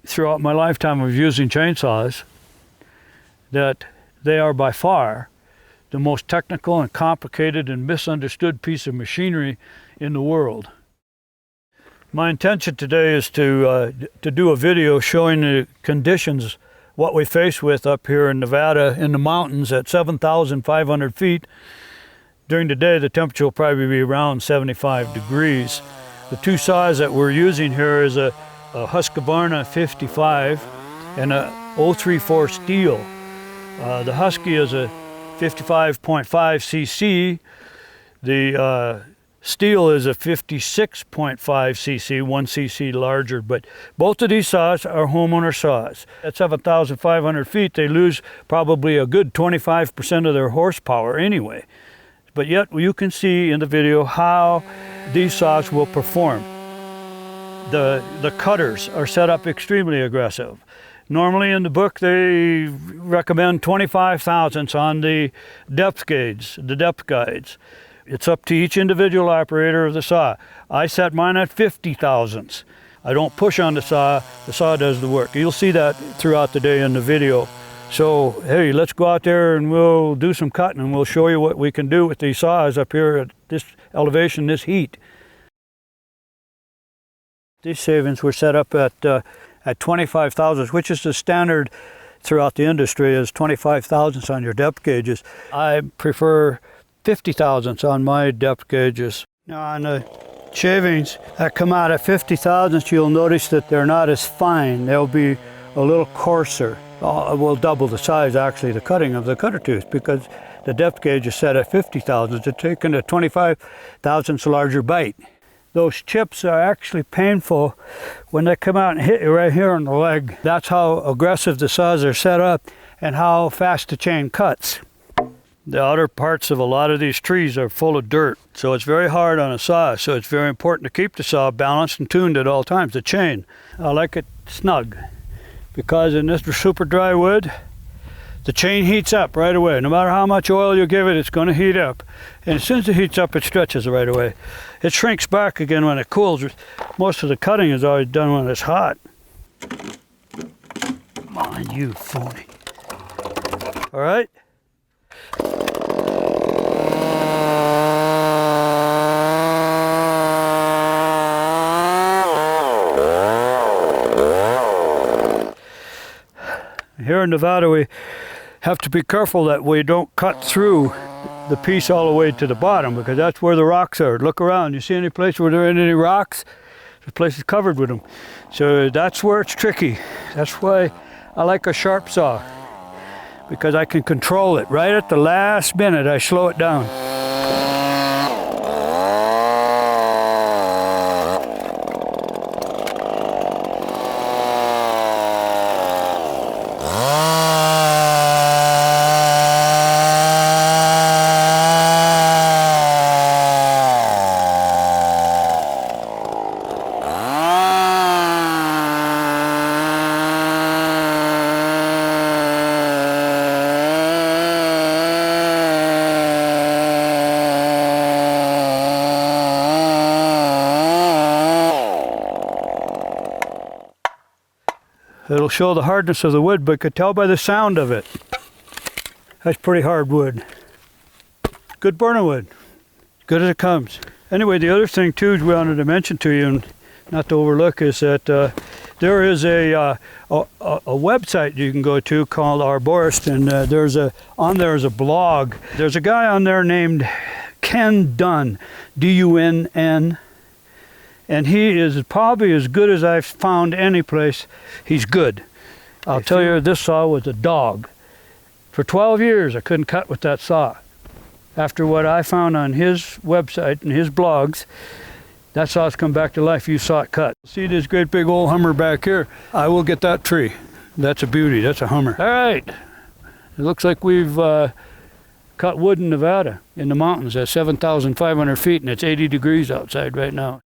throughout my lifetime of using chainsaws that they are by far the most technical and complicated and misunderstood piece of machinery in the world. My intention today is to do a video showing the conditions, what we face with up here in Nevada in the mountains at 7,500 feet. During the day, the temperature will probably be around 75 degrees. The two saws that we're using here is a Husqvarna 55 and a 034 steel. The Husky is a 55.5 cc. The steel is a 56.5 cc, 1 cc larger, but both of these saws are Homeowner saws. At 7,500 feet, they lose probably a good 25% of their horsepower anyway. But yet you can see in the video how these saws will perform. The cutters are set up extremely aggressive. Normally in the book they recommend 25 thousandths on the depth gauge, the depth guides. It's up to each individual operator of the saw. I set mine at 50 thousandths. I don't push on the saw does the work. You'll see that throughout the day in the video. So, hey, let's go out there and we'll do some cutting and we'll show you what we can do with these saws up here at this elevation, this heat. These savings were set up at 25 thousandths, which is the standard throughout the industry, is 25 thousandths on your depth gauges. I prefer 50 thousandths on my depth gauges. Now on the shavings that come out at 50 thousandths, you'll notice that they're not as fine. They'll be a little coarser. We'll double the size, actually, the cutting of the cutter tooth, because the depth gauge is set at 50 thousandths. They're taking a 25 thousandths larger bite. Those chips are actually painful when they come out and hit you right here on the leg. That's how aggressive the saws are set up and how fast the chain cuts. The outer parts of a lot of these trees are full of dirt, so it's very hard on a saw. So it's very important to keep the saw balanced and tuned at all times. The chain, I like it snug, because in this super dry wood, the chain heats up right away. No matter how much oil you give it, it's going to heat up. And as soon as it heats up, it stretches right away. It shrinks back again when it cools. Most of the cutting is always done when it's hot. Come on, you phony. All right. Here in Nevada, we have to be careful that we don't cut through the piece all the way to the bottom, because that's where the rocks are. Look around. You see any place where there are any rocks? The place is covered with them. So that's where it's tricky. That's why I like a sharp saw, because I can control it. Right at the last minute, I slow it down. It'll show the hardness of the wood, but you could tell by the sound of it. That's pretty hard wood. Good burner wood. Good as it comes. Anyway, the other thing too we wanted to mention to you, and not to overlook, is that there is a website you can go to called Arborist, and on there is a blog. There's a guy on there named Ken Dunn, D-U-N-N. And he is probably as good as I've found any place. He's good. I'll tell you, this saw was a dog. For 12 years, I couldn't cut with that saw. After what I found on his website and his blogs, that saw's come back to life. You saw it cut. See this great big old Hummer back here? I will get that tree. That's a beauty. That's a Hummer. All right. It looks like we've cut wood in Nevada, in the mountains at 7,500 feet, and it's 80 degrees outside right now.